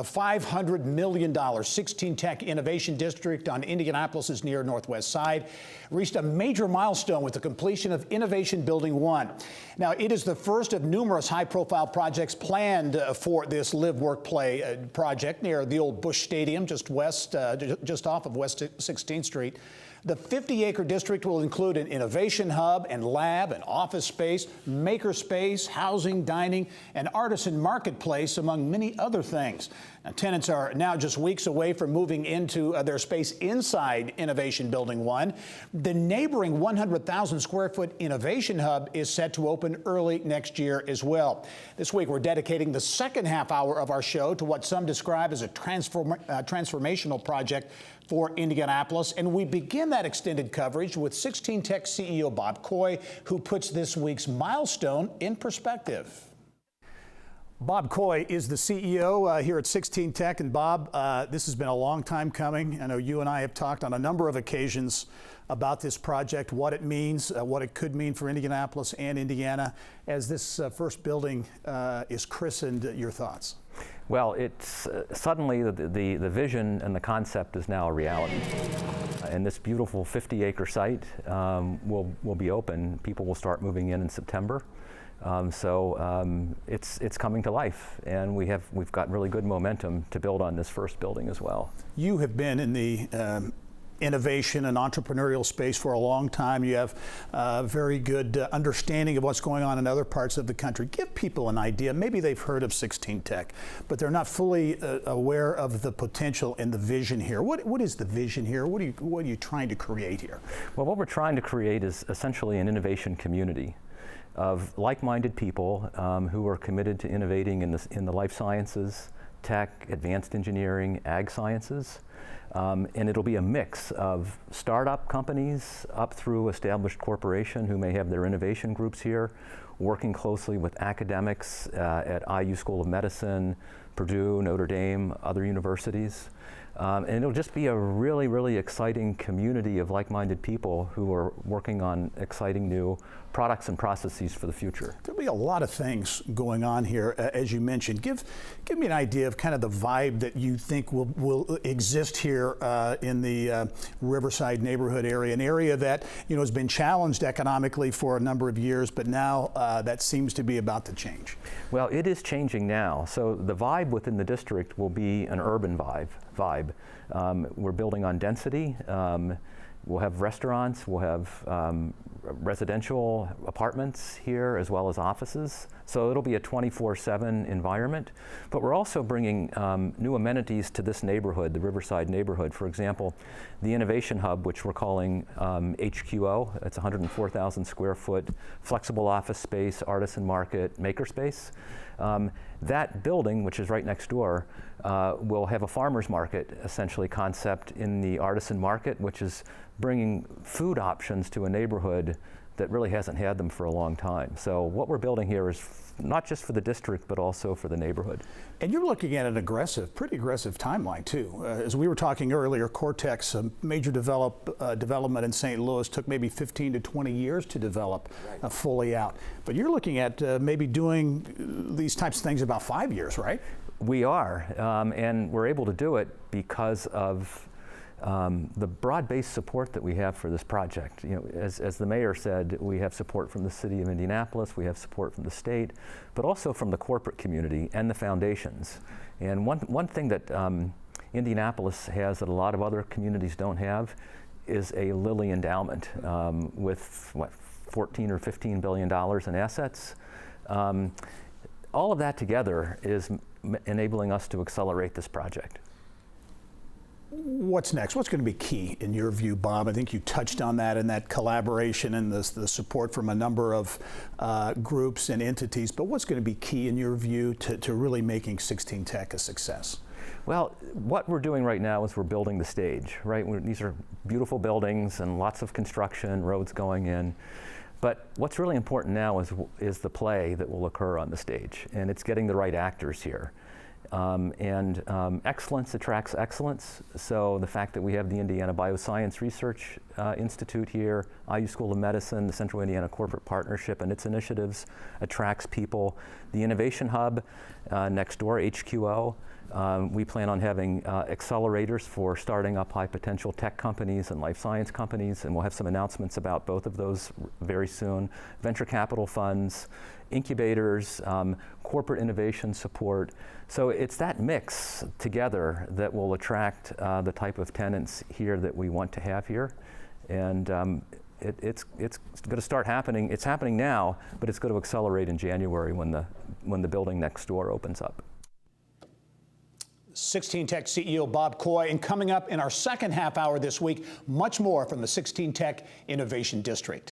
The $500 million 16 Tech Innovation District on Indianapolis' near northwest side reached a major milestone with the completion of Innovation Building 1. Now, it is the first of numerous high-profile projects planned for this Live, Work, Play project near the old Busch Stadium, just off of West 16th Street. The 50-acre district will include an innovation hub and lab and office space, maker space, housing, dining, and artisan marketplace, among many other things. Now, tenants are now just weeks away from moving into their space inside Innovation Building 1. The neighboring 100,000 square foot innovation hub is set to open early next year as well. This week, we're dedicating the second half hour of our show to what some describe as a transformational project for Indianapolis, and we begin that extended coverage with 16 Tech CEO Bob Coy, who puts this week's milestone in perspective. Bob Coy is the CEO here at 16 Tech, and Bob, this has been a long time coming. I know you and I have talked on a number of occasions about this project, what it means, what it could mean for Indianapolis and Indiana. As this first building is christened, your thoughts? Well, it's suddenly the vision and the concept is now a reality. And this beautiful 50-acre site will be open. People will start moving in September. It's coming to life, and we've got really good momentum to build on this first building as well. You have been in the innovation and entrepreneurial space for a long time. You have a very good understanding of what's going on in other parts of the country. Give people an idea. Maybe they've heard of 16 Tech, but they're not fully aware of the potential and the vision here. What is the vision here? What are you trying to create here? Well, what we're trying to create is essentially an innovation community of like-minded people who are committed to innovating in the life sciences, tech, advanced engineering, ag sciences. And it'll be a mix of startup companies up through established corporation who may have their innovation groups here, working closely with academics at IU School of Medicine, Purdue, Notre Dame, other universities. And it'll just be a really, really exciting community of like-minded people who are working on exciting new products and processes for the future. There'll be a lot of things going on here, as you mentioned. Give me an idea of kind of the vibe that you think will exist here in the Riverside neighborhood area, an area that has been challenged economically for a number of years, but now that seems to be about to change. Well, it is changing now. So the vibe within the district will be an urban vibe. We're building on density. We'll have restaurants, we'll have residential apartments here as well as offices. So it'll be a 24/7 environment. But we're also bringing new amenities to this neighborhood, the Riverside neighborhood. For example, the Innovation Hub, which we're calling HQO. It's 104,000 square foot flexible office space, artisan market, maker space. That building, which is right next door, will have a farmer's market, essentially, concept in the artisan market, which is bringing food options to a neighborhood that really hasn't had them for a long time. So what we're building here is not just for the district, but also for the neighborhood. And you're looking at an pretty aggressive timeline too. As we were talking earlier, Cortex, a major development in St. Louis, took maybe 15 to 20 years to develop fully out. But you're looking at maybe doing these types of things about 5 years, right? We are, and we're able to do it because of the broad-based support that we have for this project. As the mayor said, we have support from the city of Indianapolis, we have support from the state, but also from the corporate community and the foundations. And one thing that Indianapolis has that a lot of other communities don't have is a Lilly endowment with, $14 or $15 billion in assets. All of that together is enabling us to accelerate this project. What's next? What's going to be key in your view, Bob? I think you touched on that in that collaboration and the support from a number of groups and entities, but what's going to be key in your view to really making 16 Tech a success? Well, what we're doing right now is we're building the stage, right? These are beautiful buildings and lots of construction, roads going in. But what's really important now is the play that will occur on the stage, and it's getting the right actors here. Excellence attracts excellence. So the fact that we have the Indiana Bioscience Research Institute here, IU School of Medicine, the Central Indiana Corporate Partnership and its initiatives attracts people. The Innovation Hub next door, HQO, We plan on having accelerators for starting up high potential tech companies and life science companies, and we'll have some announcements about both of those very soon. Venture capital funds, incubators, corporate innovation support. So it's that mix together that will attract the type of tenants here that we want to have here. And it's going to start happening. It's happening now, but it's going to accelerate in January when the building next door opens up. 16 Tech CEO Bob Coy, and coming up in our second half hour this week, much more from the 16 Tech Innovation District.